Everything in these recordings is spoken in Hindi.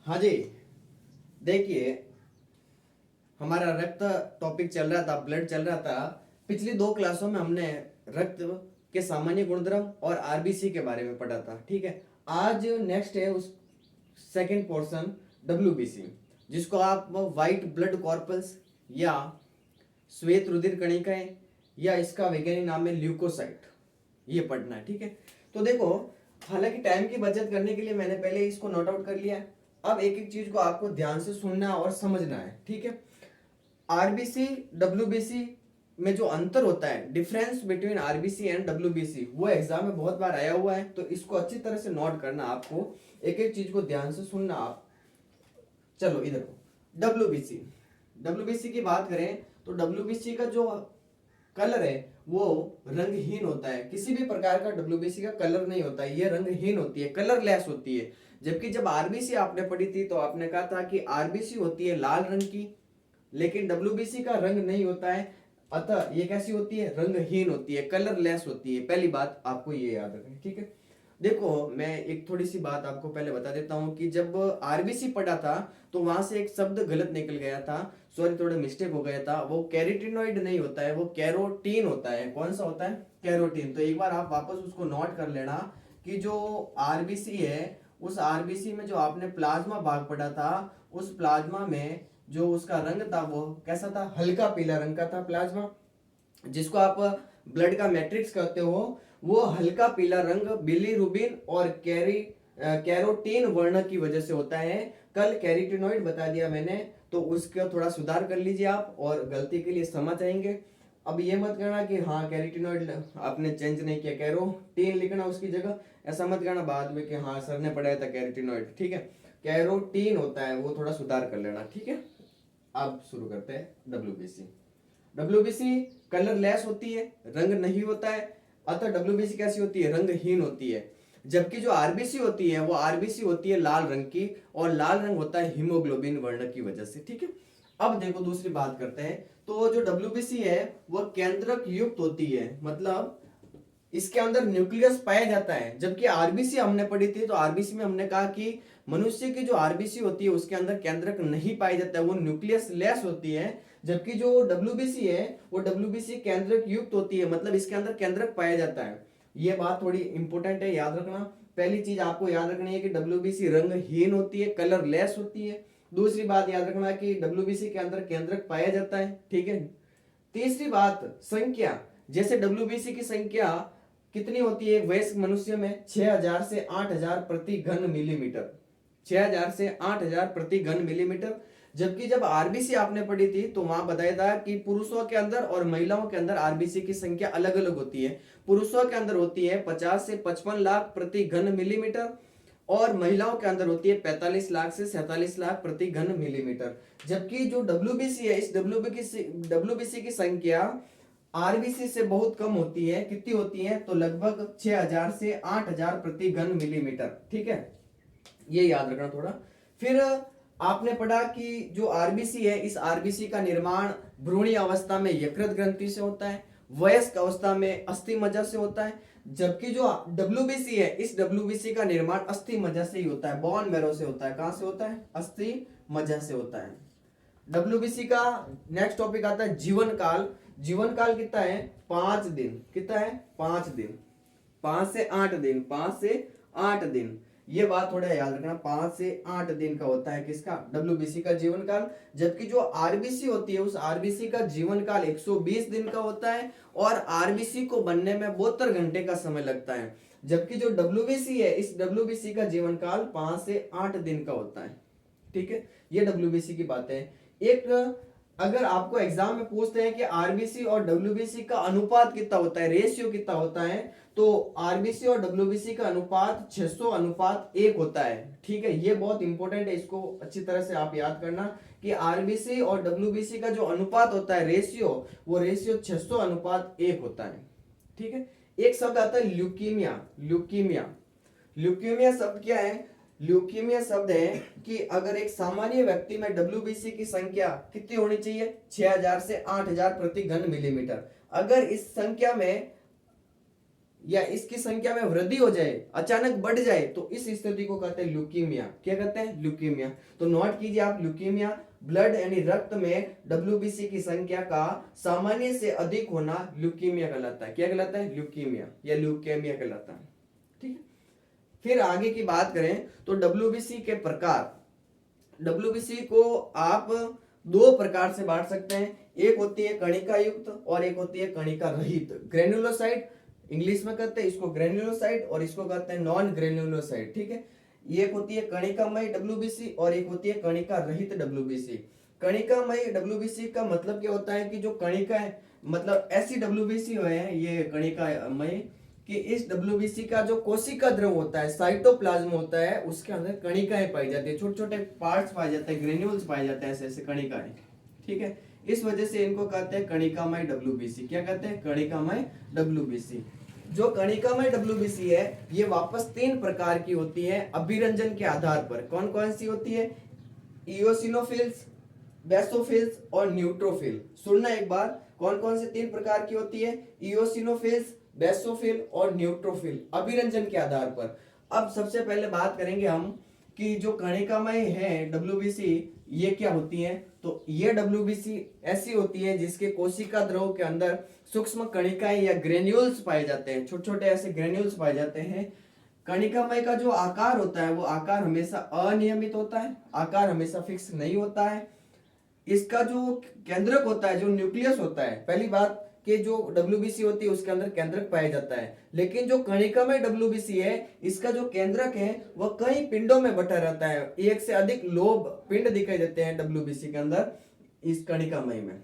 हाँ जी, देखिए हमारा रक्त टॉपिक चल रहा था, ब्लड चल रहा था। पिछली 2 क्लासों में हमने रक्त के सामान्य गुणधर्म और आरबीसी के बारे में पढ़ा था। ठीक है, आज नेक्स्ट है उस सेकंड पोर्शन डब्ल्यूबीसी, जिसको आप वाइट ब्लड कॉर्पल्स या श्वेत रुधिर कणिकाएं या इसका वैज्ञानिक नाम है ल्यूकोसाइट, ये पढ़ना है। ठीक है, तो देखो, हालांकि टाइम की बचत करने के लिए मैंने पहले इसको नोट आउट कर लिया है। अब एक एक चीज को आपको ध्यान से सुनना और समझना है। ठीक है, आरबीसी डब्ल्यूबीसी में जो अंतर होता है, difference between RBC and WBC, वो एग्जाम में बहुत बार आया हुआ है, तो इसको अच्छी तरह से नोट करना। आपको एक एक चीज को ध्यान से सुनना आप। चलो इधर को, डब्ल्यूबीसी डब्ल्यूबीसी की बात करें तो डब्ल्यूबीसी का जो कलर है वो रंगहीन होता है। किसी भी प्रकार का डब्ल्यूबीसी का कलर नहीं होता है, ये रंगहीन होती है, कलरलेस होती है। जबकि जब आरबीसी आपने पढ़ी थी तो आपने कहा था कि आरबीसी होती है लाल रंग की, लेकिन डब्ल्यूबीसी का रंग नहीं होता है। अतः ये कैसी होती है? रंगहीन होती है, कलरलेस होती है। पहली बात आपको ये याद रखनी। ठीक है, देखो मैं एक थोड़ी सी बात आपको पहले बता देता हूं कि जब आरबीसी पढ़ा था तो वहां से एक शब्द गलत निकल गया था, सॉरी थोड़ा मिस्टेक हो गया था। वो कैरोटीनॉइड नहीं होता है, वो कैरोटीन होता है। कौन सा होता है? कैरोटीन। तो एक बार आप वापस उसको नोट कर लेना कि जो आरबीसी है, उस आरबीसी में जो आपने प्लाज्मा भाग पढ़ा था, उस प्लाज्मा में जो उसका रंग था वो कैसा था? हल्का पीला रंग का था प्लाज्मा, जिसको आप ब्लड का मैट्रिक्स कहते हो। वो हल्का पीला रंग बिलीरुबिन और कैरोटीन वर्ण की वजह से होता है। कल कैरोटीनॉइड बता दिया मैंने, तो उसका थोड़ा सुधार कर लीजिए आप, और गलती के लिए समझ आएंगे। अब ये मत करना कि हाँ कैरोटीनॉइड आपने चेंज नहीं किया, कैरोटीन लिखना उसकी जगह। ऐसा मत करना बाद में कि हाँ सर ने पढ़ाया था कैरोटीनॉइड। ठीक है, कैरोटीन होता है, वो थोड़ा सुधार कर लेना। ठीक है, अब शुरू करते हैं डब्ल्यूबीसी। डब्ल्यूबीसी कलरलेस होती है, रंग नहीं होता है। अतः डब्ल्यूबीसी कैसी होती है? रंगहीन होती है। जबकि जो आरबीसी होती है वो आरबीसी होती है लाल रंग की, और लाल रंग होता है हीमोग्लोबिन वर्ण की वजह से। ठीक है, अब देखो दूसरी बात करते हैं। तो जो डब्ल्यूबीसी है वो केंद्रक युक्त होती है, मतलब इसके अंदर न्यूक्लियस पाया जाता है। जबकि आरबीसी हमने पढ़ी थी तो आरबीसी में हमने कहा कि मनुष्य की जो आरबीसी होती है उसके अंदर केंद्रक नहीं पाया जाता है, वो न्यूक्लियस लेस होती है। जबकि जो डब्ल्यूबीसी है वो डब्ल्यूबीसी केंद्रक युक्त होती है, मतलब इसके अंदर केंद्रक पाया जाता है। ये बात थोड़ी इंपॉर्टेंट है, याद रखना। पहली चीज आपको याद रखनी है कि डब्ल्यूबीसी रंगहीन होती है, कलरलेस होती है। दूसरी बात याद रखना कि डब्ल्यूबीसी के अंदर केंद्रक पाया जाता है। ठीक है, तीसरी बात संख्या, जैसे डब्ल्यूबीसी की संख्या कितनी होती है वयस्क मनुष्य में? 6000 से 8000 प्रति घन मिलीमीटर, 6000 से 8000 प्रति घन मिलीमीटर। जबकि जब आरबीसी आपने पढ़ी थी तो वहां बताया था कि पुरुषों के अंदर और महिलाओं के अंदर आरबीसी की संख्या अलग अलग होती है। पुरुषों के अंदर होती है 50 से 55 लाख प्रति घन मिलीमीटर, और महिलाओं के अंदर होती है 45 लाख से 47 लाख प्रति घन मिलीमीटर। जबकि जो डब्ल्यूबीसी है, इस डब्ल्यूबीसी की संख्या आरबीसी से बहुत कम होती है। कितनी होती है? तो लगभग 6000 से 8000 प्रति घन मिलीमीटर। ठीक है, ये याद रखना थोड़ा। फिर आपने पढ़ा कि जो आरबीसी है, इस आरबीसी का निर्माण भ्रूणीय अवस्था में यकृत ग्रंथि से होता है, वयस्क अवस्था में अस्थि मज्जा से होता है। जबकि जो डब्ल्यूबीसी है, इस डब्ल्यूबीसी का निर्माण अस्थि मज्जा से ही होता है, बोन मैरो से होता है। कहां से होता है? अस्थि मज्जा से होता है। डब्ल्यूबीसी का नेक्स्ट टॉपिक आता है जीवन काल। जीवन काल कितना है? 5 दिन। कितना है? 5 दिन, 5 से 8 दिन, 5 से 8 दिन। ये बात थोड़ा याद रखना, 5 से 8 दिन का होता है किसका? डब्ल्यूबीसी का जीवन काल। जबकि जो आरबीसी होती है, उस आरबीसी का जीवन काल 120 दिन का होता है, और आरबीसी को बनने में 72 घंटे का समय लगता है। जबकि जो डब्ल्यूबीसी है, इस डब्ल्यूबीसी का जीवन काल 5 से 8 दिन का होता है। ठीक है, ये डब्ल्यूबीसी की बात है। एक अगर आपको एग्जाम में पूछते हैं कि आरबीसी और डब्ल्यूबीसी का अनुपात कितना होता है, रेशियो कितना होता है, तो आरबीसी और डब्ल्यूबीसी का अनुपात 600:1 होता है। ठीक है, ये बहुत इंपॉर्टेंट है, इसको अच्छी तरह से आप याद करना कि आरबीसी और डब्ल्यूबीसी का जो अनुपात होता है, रेशियो, वो रेशियो 600:1 होता है। ठीक है, एक शब्द आता है ल्यूकीमिया। ल्यूकीमिया, ल्यूकीमिया शब्द क्या है? ल्यूकीमिया शब्द है कि अगर एक सामान्य व्यक्ति में डब्ल्यूबीसी की संख्या कितनी होनी चाहिए? 6000 से 8000 प्रति घन मिलीमीटर। अगर इस संख्या में या इसकी संख्या में वृद्धि हो जाए, अचानक बढ़ जाए, तो इस स्थिति को कहते हैं ल्यूकीमिया। क्या कहते हैं? ल्यूकीमिया। तो नोट कीजिए आप, ल्यूकीमिया ब्लड यानी रक्त में डब्ल्यूबीसी की संख्या का सामान्य से अधिक होना ल्यूकीमिया कहलाता है। क्या कहलाता है? ल्यूकीमिया या ल्यूकेमिया कहलाता है। ठीक है, फिर आगे की बात करें तो डब्ल्यूबीसी के प्रकार। डब्ल्यूबीसी को आप दो प्रकार से बांट सकते हैं, एक होती है कणिका युक्त और एक होती है कणिका रहित। ग्रेन्युलोसाइट इंग्लिश में कहते हैं इसको ग्रेन्युलोसाइट, और इसको कहते हैं नॉन ग्रेन्युलोसाइट। ठीक है, एक होती है कणिकामय डब्ल्यूबीसी और एक होती है कणिका रहित डब्ल्यूबीसी। कणिकामय डब्ल्यूबीसी का मतलब क्या होता है कि जो कणिका है, मतलब ऐसी डब्ल्यूबीसी है ये कणिकामय कि इस डब्ल्यूबीसी का जो कोशिका द्रव होता है, साइटोप्लाज्म होता है, उसके अंदर कणिकाएं पाई जाती है, छोटे छोटे पार्ट्स पाए जाते हैं, ग्रेन्यूल्स पाए जाते हैं, ऐसे ऐसे कणिकाएं। ठीक है, इस वजह से इनको कहते हैं कणिकामय डब्ल्यूबीसी। क्या कहते हैं? कणिकामय डब्ल्यूबीसी। जो कणिकामय डब्ल्यूबीसी है ये वापस तीन प्रकार की होती है अभिरंजन के आधार पर। कौन कौन सी होती है? इओसिनोफिल्स, बेसोफिल्स और न्यूट्रोफिल। सुनना एक बार, कौन कौन से तीन प्रकार की होती है? इओसिनोफिल्स, बेसोफिल और न्यूट्रोफिल, अभिरंजन के आधार पर। अब सबसे पहले बात करेंगे हम कि जो कणिकामय है डब्ल्यूबीसी ये क्या होती है। तो ये डब्ल्यूबीसी ऐसी होती है जिसके कोशिका द्रव के अंदर सूक्ष्म कणिकाएं या ग्रेन्यूल्स पाए जाते हैं, छोटे छोटे ऐसे ग्रेन्यूल्स पाए जाते हैं। कणिकामय का जो आकार होता है वो आकार हमेशा अनियमित होता है, आकार हमेशा फिक्स नहीं होता है। इसका जो केंद्रक होता है, जो न्यूक्लियस होता है, पहली बात कि जो डब्ल्यूबीसी होती है उसके अंदर केंद्रक पाया जाता है, लेकिन जो कणिकामय डब्ल्यूबीसी है इसका जो केंद्रक है वह कई पिंडों में बटा रहता है। एक से अधिक लोब पिंड दिखाई देते हैं डब्ल्यूबीसी के अंदर, इस कणिकामय में।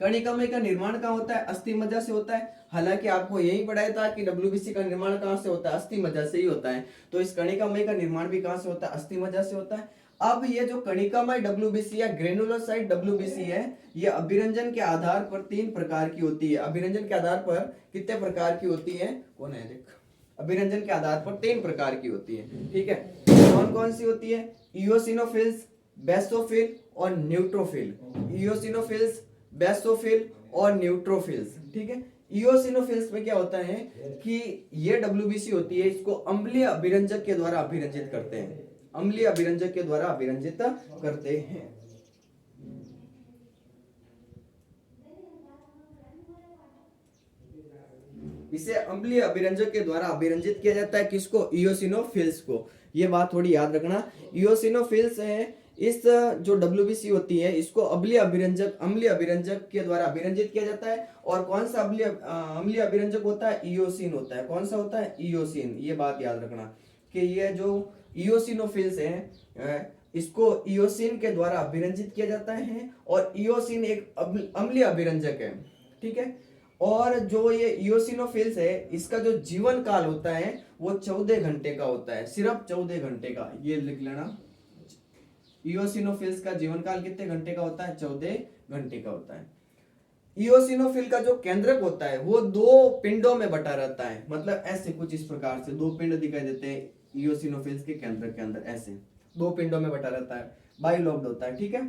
कणिकामय का निर्माण कहाँ होता है? अस्थि मज्जा से होता है। हालांकि आपको यही पढ़ाया था कि डब्ल्यूबीसी का निर्माण कहाँ से होता है? अस्थि मज्जा से ही होता है। तो इस कणिकामय का निर्माण भी कहाँ से होता है? अस्थि मज्जा से होता है। अब ये जो कणिकामय डब्ल्यूबीसी या ग्रेनुलोसाइट डब्ल्यूबीसी है ये अभिरंजन के आधार पर तीन प्रकार की होती है। अभिरंजन के आधार पर कितने प्रकार की होती है? कौन है देख? अभिरंजन के आधार पर तीन प्रकार की होती है। ठीक है, कौन कौन सी होती है? इओसिनोफिल्स, बेसोफिल और न्यूट्रोफिल। इओसिनोफिल्स, बेसोफिल और न्यूट्रोफिल्स। ठीक है, इओसिनोफिल्स में क्या होता है कि ये डब्ल्यूबीसी होती है, इसको अम्लीय अभिरंजक के द्वारा अभिरंजित करते हैं, अम्लीय अभिरंजक के द्वारा अभिरंजित करते हैं। इसे अम्लीय अभिरंजक के द्वारा अभिरंजित किया जाता है। किसको? इओसिनोफिल्स को। ये बात थोड़ी याद रखना। इओसिनोफिल्स है, इस जो डब्ल्यूबीसी होती है इसको अम्लीय अभिरंजक के द्वारा अभिरंजित किया जाता है। और कौन सा अम्लीय अभिरंजक होता है? इओसिन होता है। कौन सा होता है? इओसिन। ये बात याद रखना कि ये जो इओसिनोफिल्स है इसको इओसिन के द्वारा अभिरंजित किया जाता है, और इओसिन एक अम्लीय अभिरंजक है। ठीक है, और जो ये इओसिनोफिल्स है इसका जो जीवन काल होता है वो 14 घंटे का होता है, सिर्फ 14 घंटे का। ये लिख लेना, इओसिनोफिल्स का जीवन काल कितने घंटे का होता है? 14 घंटे का होता है। इओसिनोफिल का जो केंद्रक होता है वो दो पिंडों में बटा रहता है, मतलब ऐसे कुछ इस प्रकार से दो पिंड दिखाई देते हैं इओसिनोफिल्स के केंद्रक के अंदर, ऐसे दो पिंडों में बटा रहता है, बाइलोब्ड होता है। ठीक है,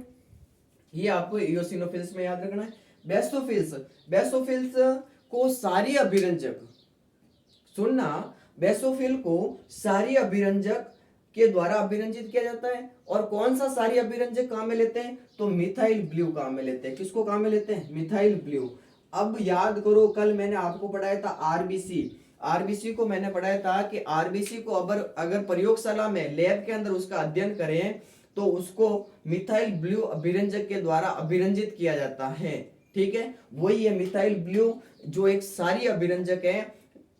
ये आपको इओसिनोफिल्स में याद रखना है। बेसोफिल्स को सारी अभिरंजक, सुनना, बेसोफिल को सारी अभिरंजक के द्वारा अभिरंजित किया जाता है। और कौन सा सारी अभिरंजक काम में लेते हैं? तो मिथाइल ब्लू काम में लेते हैं। किसको काम में लेते हैं? Methyl blue. अब याद करो, कल मैंने आपको पढ़ाया था आरबीसी को मैंने पढ़ाया था कि आरबीसी को अगर प्रयोगशाला में लैब के अंदर उसका अध्ययन करें तो उसको मिथाइल ब्लू अभिरंजक के द्वारा अभिरंजित किया जाता है। ठीक है, वही है मिथाइल ब्लू जो एक सारी अभिरंजक है।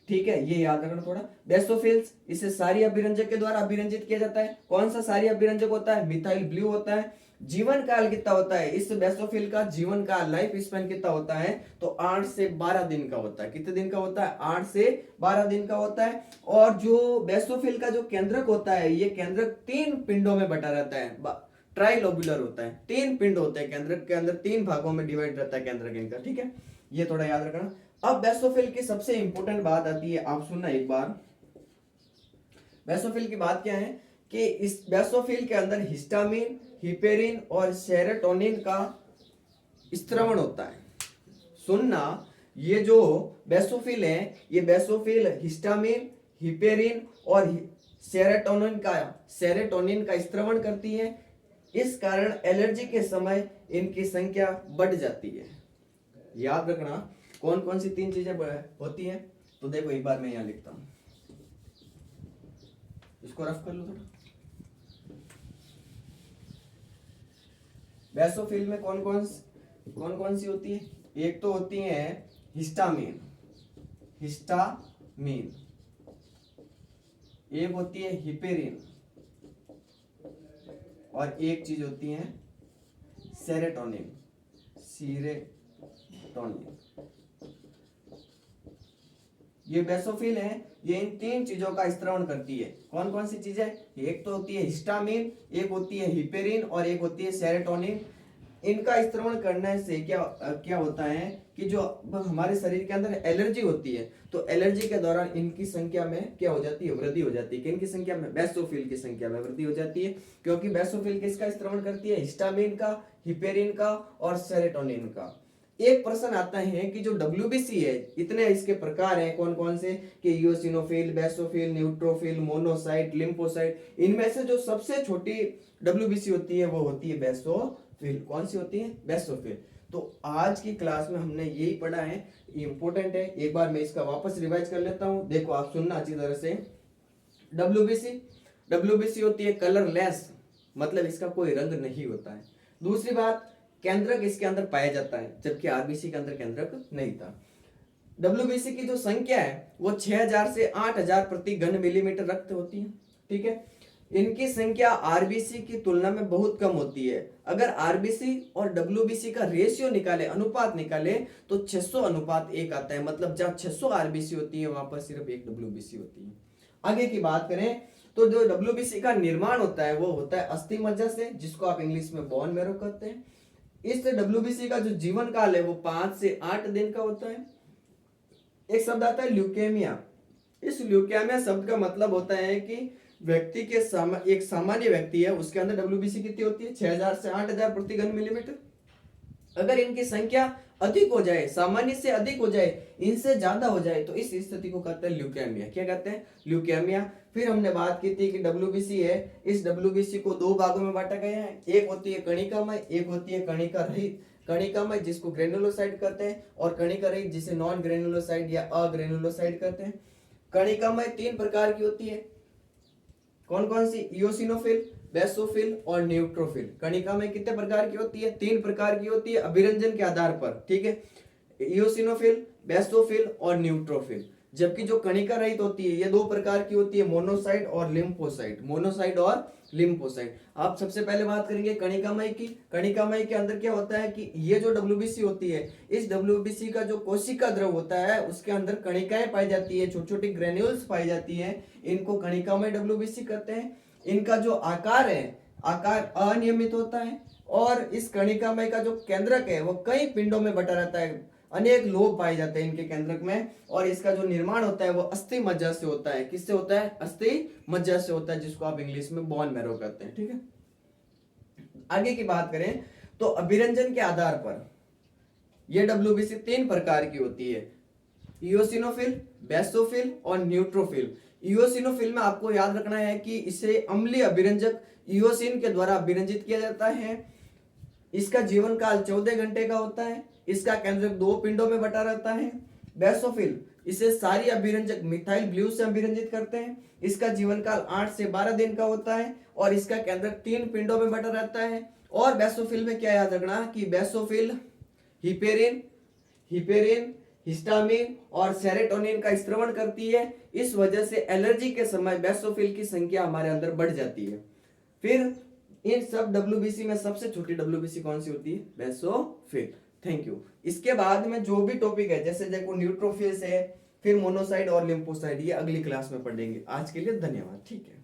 ठीक है, ये याद रखना थोड़ा। बेसोफिल्स, इसे सारी अभिरंजक के द्वारा अभिरंजित किया जाता है। कौन सा सारी अभिरंजक होता है? मिथाइल ब्लू होता है। जीवन काल कितना होता है इस बेसोफिल का? जीवन काल, लाइफ स्पैन कितना होता है? तो 8 से 12 दिन का होता है। कितने दिन का होता है? 8 से 12 दिन का होता है। और जो बेसोफिल का जो केंद्रक होता है ये केंद्रक 3 पिंडों में बटा रहता है, ट्राइलोब्युलर होता है। 3 पिंड होते हैं केंद्रक के अंदर, 3 भागों में डिवाइड रहता है केंद्रक इनका। ठीक है, ये थोड़ा याद रखना। अब बेसोफिल की सबसे इंपॉर्टेंट बात आती है, आप सुनना एक बार। बेसोफिल की बात क्या है कि इस बेसोफिल के अंदर हिस्टामिन, हिपेरिन और सेरोटोनिन का स्त्रवण होता है। सुनना, ये जो बेसोफिल है, ये बेसोफिल हिस्टामिन, हिपेरिन और सेरोटोनिन का स्त्रवण करती है। इस कारण एलर्जी के समय इनकी संख्या बढ़ जाती है। याद रखना कौन कौन सी 3 चीजें होती हैं। तो देखो एक बार मैं यहाँ लिखता हूं, इसको रफ कर लो थोड़ा। बेसोफिल में कौन कौन सी होती है? एक तो होती है हिस्टामिन, एक होती है हिपेरिन और एक चीज होती है सेरोटोनिन। ये बेसोफिल है, ये इन 3 चीजों का स्त्रवण करती है। कौन कौन सी चीजें? एक तो होती है हिस्टामिन, एक होती है हिपेरिन और एक होती है सेरोटोनिन। इनका स्त्रवण करने से क्या होता है कि जो हमारे शरीर के अंदर एलर्जी होती है, तो एलर्जी के दौरान इनकी संख्या में क्या हो जाती है? वृद्धि हो जाती है। किनकी संख्या में? बेसोफिल की संख्या में वृद्धि हो जाती है। क्योंकि बेसोफिल किसका स्त्रवण करती है? हिस्टामिन का, हिपेरिन का और सेरोटोनिन का। एक प्रश्न आता है कि जो WBC है, इतने इसके प्रकार हैं कौन कौन से कि eosinophil, basophil, neutrophil, monocyte, lymphocyte. इनमें से जो सबसे छोटी WBC होती है वो होती है बेसोफिल। कौन सी होती है? बेसोफिल। तो आज की क्लास में हमने यही पढ़ा है, इंपॉर्टेंट है। एक बार मैं इसका वापस रिवाइज कर लेता हूं, देखो आप सुनना अच्छी तरह से। WBC होती है कलरलेस, मतलब इसका कोई रंग नहीं होता है। दूसरी बात, केंद्रक इसके अंदर पाया जाता है, जबकि आरबीसी के अंदर केंद्रक नहीं था। WBC की जो संख्या है वो 6000 से 8000 प्रति घन मिलीमीटर रक्त होती है। ठीक है, इनकी संख्या आरबीसी की तुलना में बहुत कम होती है। अगर आरबीसी और WBC का रेशियो निकाले, अनुपात निकाले, तो 600:1 आता है। मतलब जब 600 आरबीसी होती है वहां पर सिर्फ 1 WBC होती है। आगे की बात करें तो जो WBC का निर्माण होता है वो होता है अस्थि मज्जा से, जिसको आप इंग्लिश में बोन मैरो कहते हैं। इस WBC का जो जीवन काल है वो 5 से 8 दिन का होता है। एक शब्द आता है ल्यूकेमिया। इस ल्यूकेमिया शब्द का मतलब होता है कि व्यक्ति के एक सामान्य व्यक्ति है, उसके अंदर WBC कितनी होती है? 6000 से 8000 प्रति घन मिलीमीटर। अगर इनकी संख्या अधिक हो जाए, सामान्य से अधिक हो जाए, इनसे ज्यादा हो जाए, तो इस स्थिति को कहते हैं ल्यूकेमिया। क्या कहते हैं? ल्यूकेमिया। फिर हमने बात की थी कि WBC है, इस WBC को 2 भागों में बांटा गया है। एक होती है कणिकामय, एक होती है कणिका रहित। कणिकामय जिसको ग्रेनुलोसाइट कहते हैं, और कणिका रहित जिसे नॉन ग्रेनुलोसाइट या अग्रेनुलोसाइट कहते हैं। कणिकामय 3 प्रकार की होती है। कौन कौन सी? इओसिनोफिल, बेसोफिल और न्यूट्रोफिल। कणिका में कितने प्रकार की होती है? 3 प्रकार की होती है अभिरंजन के आधार पर। ठीक है, इओसिनोफिल, बेसोफिल और न्यूट्रोफिल। जबकि जो कणिका रहित होती है ये 2 प्रकार की होती है, मोनोसाइट और लिम्फोसाइट। मोनोसाइट और लिम्फोसाइट। आप सबसे पहले बात करेंगे कणिकामय की। कणिकामय के अंदर क्या होता है कि ये जो WBC होती है, इस WBC का जो कोशिका द्रव होता है उसके अंदर कणिकाएं पाई जाती है, छोटी छोटी ग्रेन्यूल्स पाई जाती है। इनको कणिकामय WBC कहते हैं। इनका जो आकार है, आकार अनियमित होता है, और इस कणिकामय का जो केंद्रक है वो कई पिंडों में बटा रहता है। अनेक लोब पाए जाते हैं इनके केंद्रक में, और इसका जो निर्माण होता है वो अस्थि मज्जा से होता है। किससे होता है? अस्थि मज्जा से होता है, जिसको आप इंग्लिश में बोन मैरो कहते हैं। ठीक है, आगे की बात करें तो अभिरंजन के आधार पर ये WBC 3 प्रकार की होती है, इओसिनोफिल, बेसोफिल और न्यूट्रोफिल। इओसिनोफिल में आपको याद रखना है कि इसे अम्लीय अभिरंजक इओसिन के द्वारा अभिरंजित किया जाता है। इसका जीवन काल 14 घंटे का होता है। इसका केंद्रक 2 पिंडों में बटा रहता है। बेसोफिल इसे सारी अभिरंजक मिथाइल ब्लू से अभिरंजित करते हैं। इसका जीवन काल 8 से 12 दिन का होता है, और इसका केंद्रक 3 पिंडों में बटा रहता है। और बेसोफिल में क्या याद रखना कि बेसोफिल हिपेरिन, हिस्टामिन और सेरोटोनिन का स्त्रवण करती है। इस वजह से एलर्जी के समय बेसोफिल की संख्या हमारे अंदर बढ़ जाती है। फिर इन सब WBC में सबसे छोटी WBC कौन सी होती है? बेसोफिल। Thank you. इसके बाद में जो भी टॉपिक है, जैसे देखो न्यूट्रोफिल्स है, फिर मोनोसाइट और लिम्फोसाइट, ये अगली क्लास में पढ़ेंगे। आज के लिए धन्यवाद। ठीक है।